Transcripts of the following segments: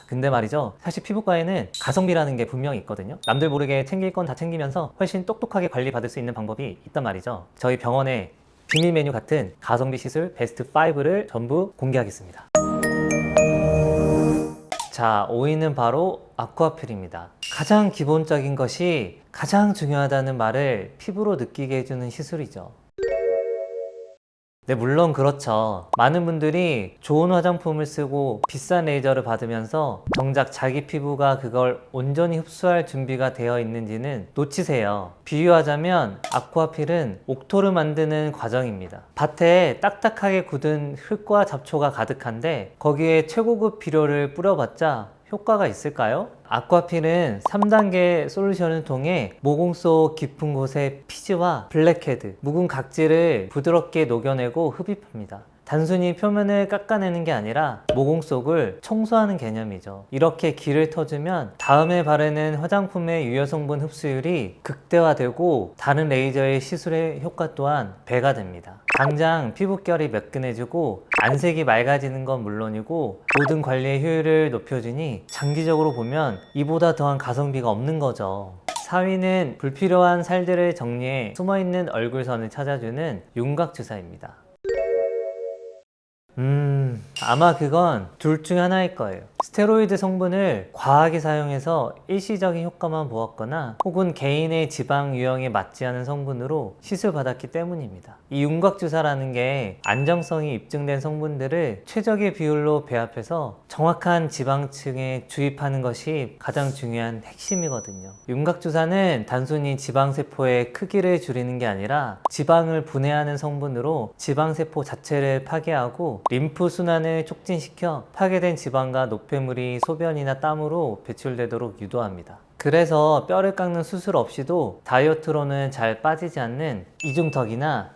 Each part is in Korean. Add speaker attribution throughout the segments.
Speaker 1: 근데 말이죠, 사실 피부과에는 가성비라는 게 분명히 있거든요. 남들 모르게 챙길 건 다 챙기면서 훨씬 똑똑하게 관리받을 수 있는 방법이 있단 말이죠. 저희 병원의 비밀 메뉴 같은 가성비 시술 베스트 5를 전부 공개하겠습니다. 자, 5위는 바로 아쿠아필입니다. 가장 기본적인 것이 가장 중요하다는 말을 피부로 느끼게 해주는 시술이죠. 네, 물론 그렇죠. 많은 분들이 좋은 화장품을 쓰고 비싼 레이저를 받으면서 정작 자기 피부가 그걸 온전히 흡수할 준비가 되어 있는지는 놓치세요. 비유하자면 아쿠아필은 옥토를 만드는 과정입니다. 밭에 딱딱하게 굳은 흙과 잡초가 가득한데 거기에 최고급 비료를 뿌려봤자 효과가 있을까요? 아쿠아필은 3단계 솔루션을 통해 모공 속 깊은 곳의 피지와 블랙헤드, 묵은 각질을 부드럽게 녹여내고 흡입합니다. 단순히 표면을 깎아내는 게 아니라 모공 속을 청소하는 개념이죠. 이렇게 길을 터주면 다음에 바르는 화장품의 유효 성분 흡수율이 극대화되고 다른 레이저의 시술의 효과 또한 배가 됩니다. 당장 피부결이 매끈해지고 안색이 맑아지는 건 물론이고 모든 관리의 효율을 높여주니 장기적으로 보면 이보다 더한 가성비가 없는 거죠. 4위는 불필요한 살들을 정리해 숨어있는 얼굴선을 찾아주는 윤곽주사입니다. 아마 그건 둘 중 하나일 거예요. 스테로이드 성분을 과하게 사용해서 일시적인 효과만 보았거나 혹은 개인의 지방 유형에 맞지 않은 성분으로 시술받았기 때문입니다. 이 윤곽주사라는 게 안정성이 입증된 성분들을 최적의 비율로 배합해서 정확한 지방층에 주입하는 것이 가장 중요한 핵심이거든요. 윤곽주사는 단순히 지방세포의 크기를 줄이는 게 아니라 지방을 분해하는 성분으로 지방세포 자체를 파괴하고 림프 순환을 촉진시켜 파괴된 지방과 노폐물이 소변이나 땀으로 배출되도록 유도합니다. 그래서 뼈를 깎는 수술 없이도 다이어트로는 잘 빠지지 않는 이중턱이나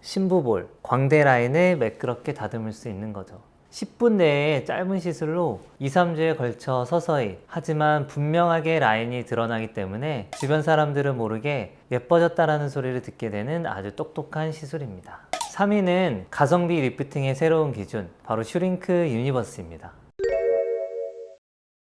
Speaker 1: 심부볼, 광대 라인을 매끄럽게 다듬을 수 있는 거죠. 10분 내에 짧은 시술로 2, 3주에 걸쳐 서서히 하지만 분명하게 라인이 드러나기 때문에 주변 사람들은 모르게 예뻐졌다라는 소리를 듣게 되는 아주 똑똑한 시술입니다. 3위는 가성비 리프팅의 새로운 기준, 바로 슈링크 유니버스입니다.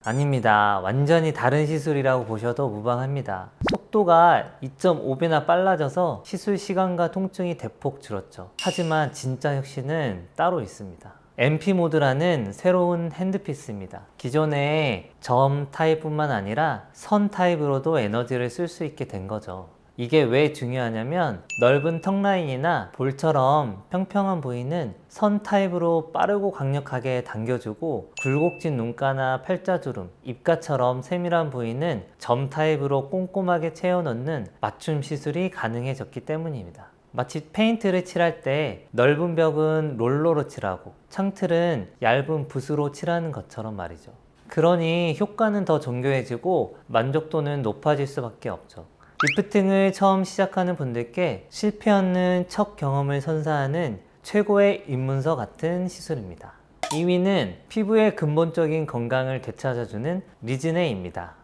Speaker 1: 아닙니다. 완전히 다른 시술이라고 보셔도 무방합니다. 속도가 2.5배나 빨라져서 시술 시간과 통증이 대폭 줄었죠. 하지만 진짜 혁신은 따로 있습니다. MP 모드라는 새로운 핸드피스입니다. 기존의 점 타입뿐만 아니라 선 타입으로도 에너지를 쓸 수 있게 된 거죠. 이게 왜 중요하냐면 넓은 턱 라인이나 볼처럼 평평한 부위는 선 타입으로 빠르고 강력하게 당겨주고 굴곡진 눈가나 팔자주름, 입가처럼 세밀한 부위는 점 타입으로 꼼꼼하게 채워넣는 맞춤 시술이 가능해졌기 때문입니다. 마치 페인트를 칠할 때 넓은 벽은 롤러로 칠하고 창틀은 얇은 붓으로 칠하는 것처럼 말이죠. 그러니 효과는 더 정교해지고 만족도는 높아질 수밖에 없죠. 리프팅을 처음 시작하는 분들께 실패 없는 첫 경험을 선사하는 최고의 입문서 같은 시술입니다. 2위는 피부의 근본적인 건강을 되찾아주는 리즈네입니다.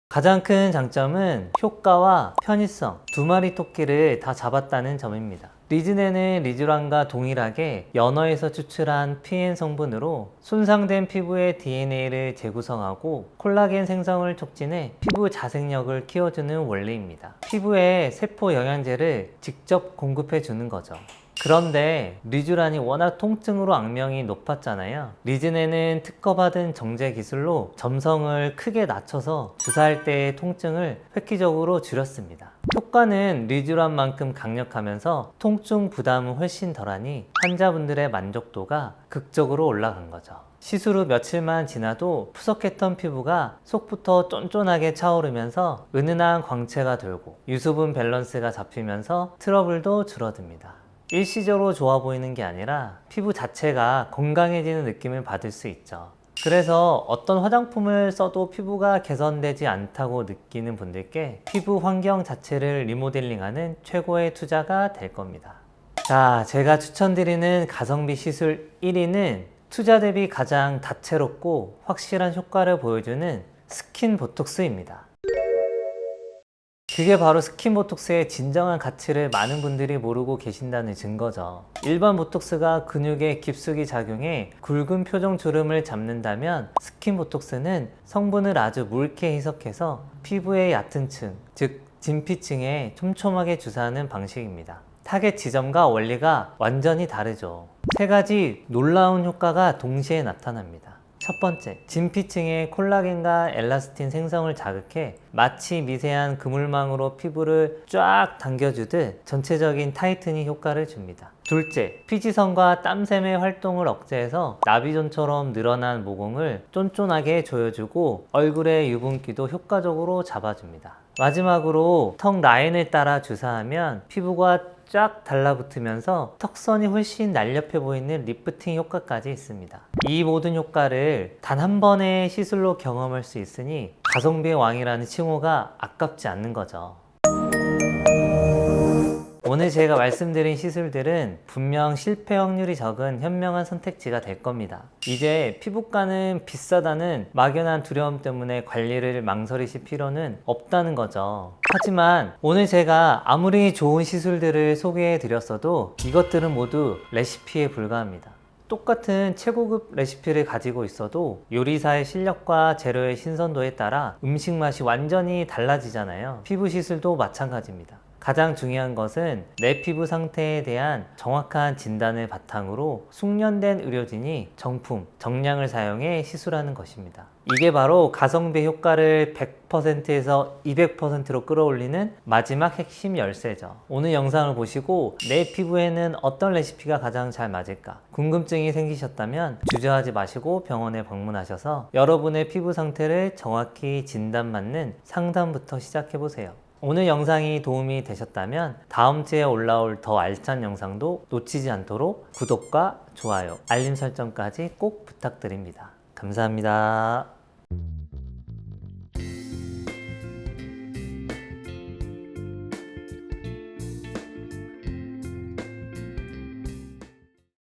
Speaker 1: 가장 큰 장점은 효과와 편의성, 두 마리 토끼를 다 잡았다는 점입니다. 리즈네는 리쥬란과 동일하게 연어에서 추출한 PN 성분으로 손상된 피부의 DNA를 재구성하고 콜라겐 생성을 촉진해 피부 자생력을 키워주는 원리입니다. 피부에 세포 영양제를 직접 공급해 주는 거죠. 그런데 리쥬란이 워낙 통증으로 악명이 높았잖아요. 리즈네는 특허받은 정제 기술로 점성을 크게 낮춰서 주사할 때의 통증을 획기적으로 줄였습니다. 효과는 리쥬란만큼 강력하면서 통증 부담은 훨씬 덜하니 환자분들의 만족도가 극적으로 올라간 거죠. 시술 후 며칠만 지나도 푸석했던 피부가 속부터 쫀쫀하게 차오르면서 은은한 광채가 돌고 유수분 밸런스가 잡히면서 트러블도 줄어듭니다. 일시적으로 좋아 보이는 게 아니라 피부 자체가 건강해지는 느낌을 받을 수 있죠. 그래서 어떤 화장품을 써도 피부가 개선되지 않다고 느끼는 분들께 피부 환경 자체를 리모델링하는 최고의 투자가 될 겁니다. 자, 제가 추천드리는 가성비 시술 1위는 투자 대비 가장 다채롭고 확실한 효과를 보여주는 스킨 보톡스입니다. 그게 바로 스킨보톡스의 진정한 가치를 많은 분들이 모르고 계신다는 증거죠. 일반 보톡스가 근육에 깊숙이 작용해 굵은 표정 주름을 잡는다면 스킨보톡스는 성분을 아주 묽게 희석해서 피부의 얕은 층, 즉 진피층에 촘촘하게 주사하는 방식입니다. 타겟 지점과 원리가 완전히 다르죠. 세 가지 놀라운 효과가 동시에 나타납니다. 첫 번째, 진피층의 콜라겐과 엘라스틴 생성을 자극해 마치 미세한 그물망으로 피부를 쫙 당겨주듯 전체적인 타이트닝 효과를 줍니다. 둘째, 피지선과 땀샘의 활동을 억제해서 나비존처럼 늘어난 모공을 쫀쫀하게 조여주고 얼굴의 유분기도 효과적으로 잡아줍니다. 마지막으로 턱 라인을 따라 주사하면 피부가 쫙 달라붙으면서 턱선이 훨씬 날렵해 보이는 리프팅 효과까지 있습니다. 이 모든 효과를 단 한 번의 시술로 경험할 수 있으니 가성비의 왕이라는 칭호가 아깝지 않는 거죠. 오늘 제가 말씀드린 시술들은 분명 실패 확률이 적은 현명한 선택지가 될 겁니다. 이제 피부과는 비싸다는 막연한 두려움 때문에 관리를 망설이실 필요는 없다는 거죠. 하지만 오늘 제가 아무리 좋은 시술들을 소개해 드렸어도 이것들은 모두 레시피에 불과합니다. 똑같은 최고급 레시피를 가지고 있어도 요리사의 실력과 재료의 신선도에 따라 음식 맛이 완전히 달라지잖아요. 피부 시술도 마찬가지입니다. 가장 중요한 것은 내 피부 상태에 대한 정확한 진단을 바탕으로 숙련된 의료진이 정품, 정량을 사용해 시술하는 것입니다. 이게 바로 가성비 효과를 100%에서 200%로 끌어올리는 마지막 핵심 열쇠죠. 오늘 영상을 보시고 내 피부에는 어떤 레시피가 가장 잘 맞을까 궁금증이 생기셨다면 주저하지 마시고 병원에 방문하셔서 여러분의 피부 상태를 정확히 진단받는 상담부터 시작해보세요. 오늘 영상이 도움이 되셨다면 다음 주에 올라올 더 알찬 영상도 놓치지 않도록 구독과 좋아요, 알림 설정까지 꼭 부탁드립니다. 감사합니다.